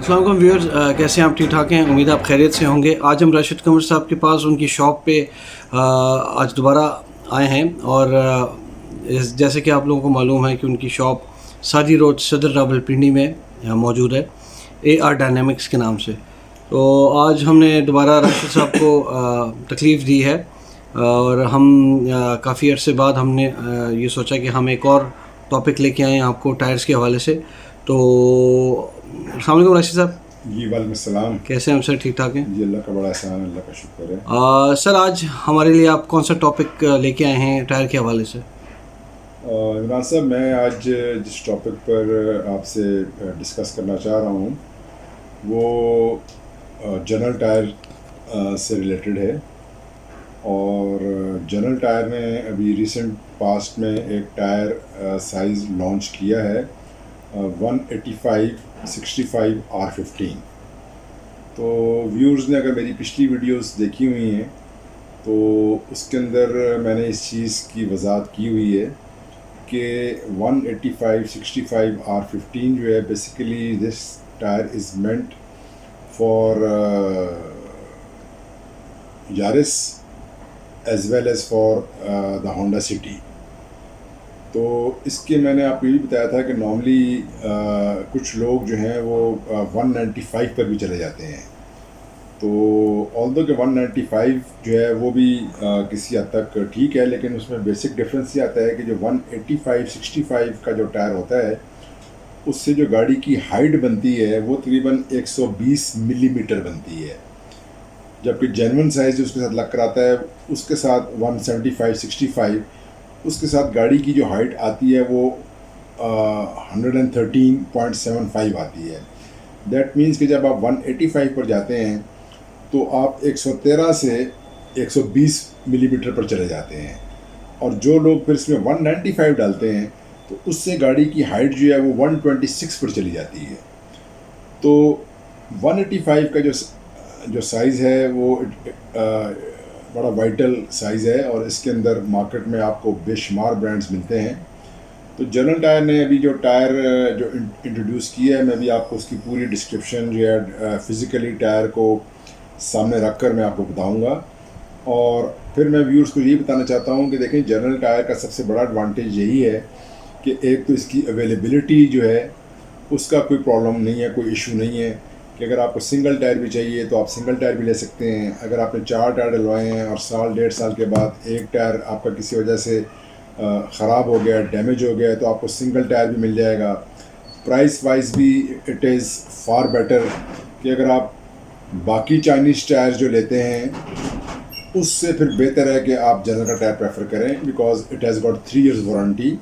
अस्सलाम वालेकुम व्यूअर्स, कैसे हैं आप? ठीक ठाक हैं? उम्मीद है आप खैरियत से होंगे। आज हम राशिद कंवर साहब के पास उनकी शॉप पे आज दोबारा आए हैं और जैसे कि आप लोगों को मालूम है कि उनकी शॉप सादी रोड सदर रावलपिंडी में मौजूद है, AR डायनेमिक्स के नाम से। तो आज हमने दोबारा राशिद साहब को तकलीफ़ दी है और हम काफ़ी अरसे बाद हमने ये सोचा कि हम एक और टॉपिक लेके आए हैं आपको टायर्स के हवाले से। तो अस्सलाम वालेकुम राशिद साहब। जी वालेकुम सलाम। कैसे हैं हम सर? ठीक ठाक हैं जी, अल्लाह का बड़ा एहसान, अल्लाह का शुक्र है। सर आज हमारे लिए आप कौन सा टॉपिक लेके आए हैं टायर के हवाले से? इमरान साहब, मैं आज जिस टॉपिक पर आपसे डिस्कस करना चाह रहा हूँ वो जनरल टायर से रिलेटेड है। और जनरल टायर ने अभी रिसेंट पास्ट में एक टायर साइज़ लॉन्च किया है 185/65 R15। तो व्यूअर्स ने अगर मेरी पिछली वीडियोस देखी हुई हैं तो उसके अंदर मैंने इस चीज़ की वजाहत की हुई है कि 185/65 R15 जो है, basically this tyre is meant for Yaris as well as for the Honda City. तो इसके मैंने आपको ये भी बताया था कि नॉर्मली कुछ लोग जो हैं वो 195 पर भी चले जाते हैं। तो ऑल्दो कि 195 जो है वो भी किसी हद तक ठीक है, लेकिन उसमें बेसिक डिफरेंस ये आता है कि जो 185/65 का जो टायर होता है उससे जो गाड़ी की हाइट बनती है वो तकरीबन 120 मिलीमीटर बनती है, जबकि जेन्युइन साइज़ जो उसके साथ लग कराता है उसके साथ 175/65 उसके साथ गाड़ी की जो हाइट आती है वो 113.75 आती है। दैट मीन्स कि जब आप 185 पर जाते हैं तो आप 113 से 120 मिलीमीटर पर चले जाते हैं, और जो लोग फिर इसमें 195 डालते हैं तो उससे गाड़ी की हाइट जो है वो 126 पर चली जाती है। तो 185 का जो साइज़ है वो बड़ा वाइटल साइज़ है, और इसके अंदर मार्केट में आपको बेशुमार ब्रांड्स मिलते हैं। तो जनरल टायर ने अभी जो टायर जो इंट्रोड्यूस किया है, मैं भी आपको उसकी पूरी डिस्क्रिप्शन जो है फ़िज़िकली टायर को सामने रख कर मैं आपको बताऊंगा। और फिर मैं व्यूअर्स को ये बताना चाहता हूँ कि देखें, जनरल टायर का सबसे बड़ा एडवांटेज यही है कि एक तो इसकी अवेलेबिलिटी जो है उसका कोई प्रॉब्लम नहीं है, कोई इशू नहीं है कि अगर आपको सिंगल टायर भी चाहिए तो आप सिंगल टायर भी ले सकते हैं। अगर आपने 4 टायर डलवाए हैं और साल 1.5 साल के बाद एक टायर आपका किसी वजह से ख़राब हो गया, डैमेज हो गया, तो आपको सिंगल टायर भी मिल जाएगा। प्राइस वाइज भी इट इज़ फार बेटर कि अगर आप बाकी चाइनीज़ टायर जो लेते हैं उससे फिर बेहतर है कि आप जनरल का टायर प्रेफर करें, because it has got 3 years warranty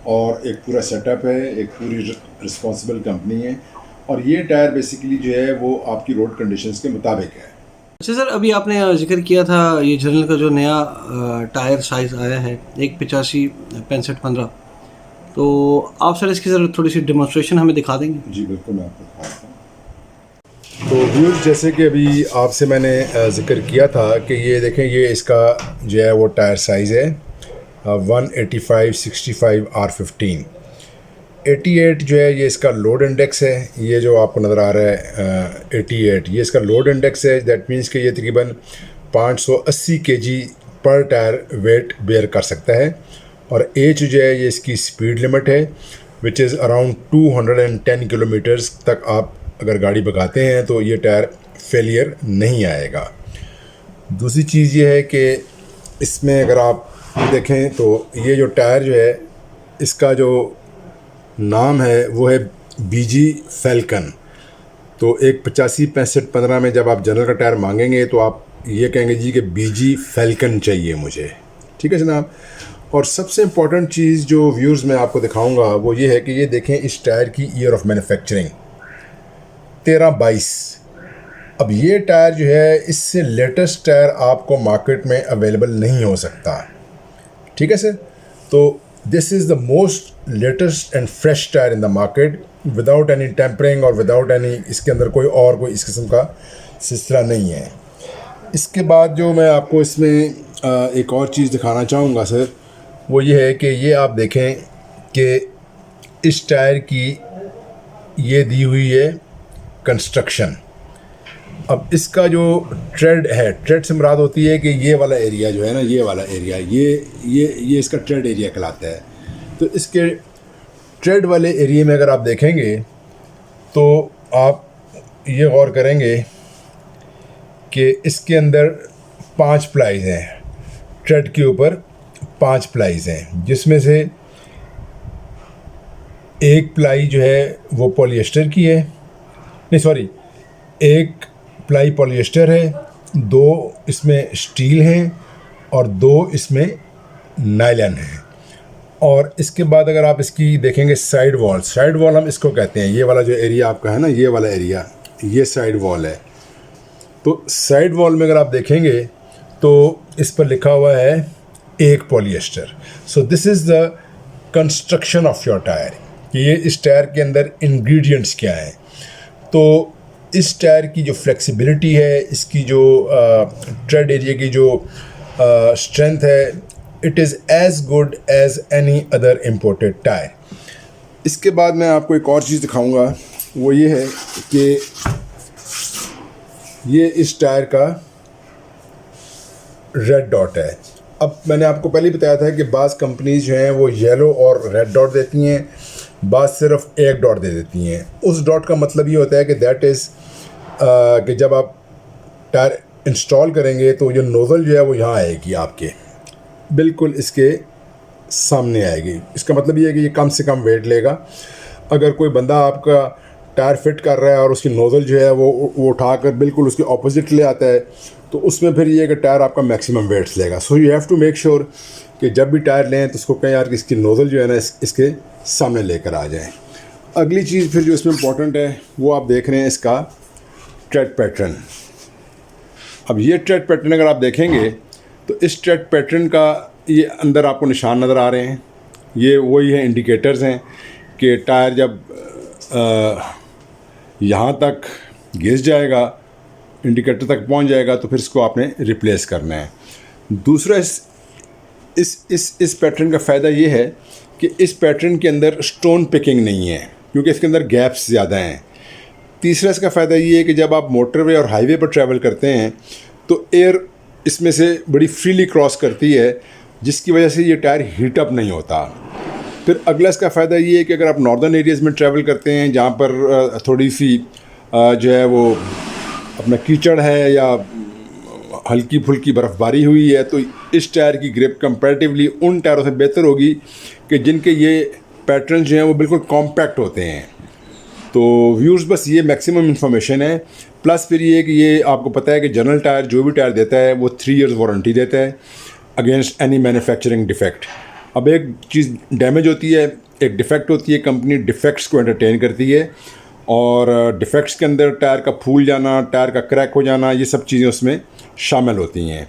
और एक पूरा सेटअप है, एक पूरी रिस्पॉन्सिबल कंपनी है, और ये टायर बेसिकली जो है वो आपकी रोड कंडीशंस के मुताबिक है। अच्छा सर, अभी आपने जिक्र किया था ये जनरल का जो नया टायर साइज़ आया है 185/65-15, तो आप सर इसकी ज़रा थोड़ी सी डेमोन्स्ट्रेशन हमें दिखा देंगे? जी बिल्कुल, मैं आपको दिखाता हूँ। तो व्यूअर्स, जैसे कि अभी आपसे मैंने जिक्र किया था कि ये देखें, ये इसका जो है वो टायर साइज़ है 185/65 R15। 88 जो है ये इसका लोड इंडेक्स है, ये जो आपको नज़र आ रहा है 88 ये इसका लोड इंडेक्स है। दैट मीन्स कि ये तकरीबन 580 kg पर टायर वेट बेयर कर सकता है। और एच जो है ये इसकी स्पीड लिमिट है विच इज़ अराउंड 210 किलोमीटर्स तक आप अगर गाड़ी भगाते हैं तो ये टायर फेलियर नहीं आएगा। दूसरी चीज़ ये है कि इसमें अगर आप देखें तो ये जो टायर जो है इसका जो नाम है वो है BG फैल्कन। तो एक 85/65-15 में जब आप जनरल का टायर मांगेंगे तो आप ये कहेंगे जी कि BG फैल्कन चाहिए मुझे, ठीक है जनाब। और सबसे इम्पॉर्टेंट चीज़ जो व्यूज़ मैं आपको दिखाऊंगा वो ये है कि ये देखें इस टायर की ईयर ऑफ मैन्युफैक्चरिंग 13-22। अब ये टायर जो है इससे लेटेस्ट टायर आपको मार्केट में अवेलेबल नहीं हो सकता, ठीक है सर। तो this is the most latest and fresh tyre in the market without any tampering और विदाउट एनी, इसके अंदर कोई इस किस्म का सिलसिला नहीं है। इसके बाद जो मैं आपको इसमें एक और चीज़ दिखाना चाहूँगा सर, वो ये है कि ये आप देखें कि इस टायर की ये दी हुई है कंस्ट्रक्शन। अब इसका जो ट्रेड है, ट्रेड से मुराद होती है कि ये वाला एरिया जो है ना, ये वाला एरिया, ये इसका ट्रेड एरिया कहलाता है। तो इसके ट्रेड वाले एरिया में अगर आप देखेंगे तो आप ये गौर करेंगे कि इसके अंदर 5 प्लाईज हैं, ट्रेड के ऊपर 5 प्लाईज हैं, जिसमें से एक प्लाई जो है वो पॉलिएस्टर की है, नहीं सॉरी, एक प्लाई पॉलिएस्टर है, 2 इसमें स्टील हैं और 2 इसमें नायलॉन है। और इसके बाद अगर आप इसकी देखेंगे साइड वॉल हम इसको कहते हैं, ये वाला जो एरिया आपका है ना, ये वाला एरिया, ये साइड वॉल है। तो साइड वॉल में अगर आप देखेंगे तो इस पर लिखा हुआ है एक polyester. So this is the construction of your tyre, कि ये इस टायर के अंदर इंग्रेडिएंट्स क्या हैं। तो इस टायर की जो फ्लेक्सिबिलिटी है, इसकी जो ट्रेड एरिया की जो स्ट्रेंथ है, it is as good as any other imported tyre. इसके बाद मैं आपको एक और चीज़ दिखाऊंगा, वो ये है कि ये इस टायर का रेड डॉट है। अब मैंने आपको पहले बताया था कि बाज़ कंपनीज जो हैं वो येलो और रेड डॉट देती हैं, बाज़ सिर्फ एक डॉट दे देती हैं। उस डॉट का मतलब ये होता है कि दैट इज़ कि जब आप टायर इंस्टॉल करेंगे तो जो नोज़ल जो है वो यहाँ आएगी, आपके बिल्कुल इसके सामने आएगी। इसका मतलब ये है कि ये कम से कम वेट लेगा। अगर कोई बंदा आपका टायर फिट कर रहा है और उसकी नोज़ल जो है वो उठाकर बिल्कुल उसके ऑपोजिट ले आता है, तो उसमें फिर ये है कि टायर आपका मैक्सिमम वेट्स लेगा। So you have to make sure कि जब भी टायर लें तो उसको कहें यार कि इसकी नोज़ल जो है ना इसके सामने लेकर आ जाए। अगली चीज़ फिर जो इसमें इम्पोर्टेंट है वो आप देख रहे हैं इसका ट्रेड पैटर्न। अब ये ट्रेड पैटर्न अगर आप देखेंगे तो इस ट्रेड पैटर्न का ये अंदर आपको निशान नज़र आ रहे हैं, ये वही है इंडिकेटर्स हैं कि टायर जब यहाँ तक घिस जाएगा, इंडिकेटर तक पहुँच जाएगा, तो फिर इसको आपने रिप्लेस करना है। दूसरा इस पैटर्न का फ़ायदा ये है कि इस पैटर्न के अंदर स्टोन पिकिंग नहीं है, क्योंकि इसके अंदर गैप्स ज़्यादा हैं। तीसरा इसका फ़ायदा ये है कि जब आप मोटरवे और हाईवे पर ट्रैवल करते हैं तो एयर इसमें से बड़ी फ्रीली क्रॉस करती है, जिसकी वजह से ये टायर हीट अप नहीं होता। फिर अगला इसका फ़ायदा ये है कि अगर आप नॉर्दर्न एरियाज़ में ट्रैवल करते हैं जहाँ पर थोड़ी सी जो है वो अपना कीचड़ है या हल्की फुल्की बर्फ़बारी हुई है, तो इस टायर की ग्रिप कंपैरेटिवली उन टायरों से बेहतर होगी कि जिनके ये पैटर्न जो हैं वो बिल्कुल कॉम्पैक्ट होते हैं। तो व्यूअर्स, बस ये मैक्सिमम इन्फॉर्मेशन है। प्लस फिर ये कि ये आपको पता है कि जनरल टायर जो भी टायर देता है वो 3 इयर्स वारंटी देता है अगेंस्ट एनी मैन्युफैक्चरिंग डिफेक्ट। अब एक चीज़ डैमेज होती है, एक डिफेक्ट होती है, कंपनी डिफेक्ट्स को एंटरटेन करती है, और डिफेक्ट्स के अंदर टायर का फूल जाना, टायर का क्रैक हो जाना, ये सब चीज़ें उसमें शामिल होती हैं।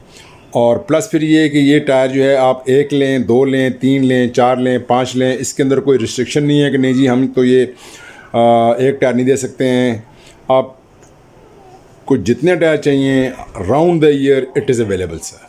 और प्लस फिर ये कि ये टायर जो है आप 1 लें, 2 लें, 3 लें, 4 लें, 5 लें, इसके अंदर कोई रिस्ट्रिक्शन नहीं है कि नहीं जी हम तो ये एक टायर नहीं दे सकते हैं। आप को जितने टायर चाहिए round the year it is available sir.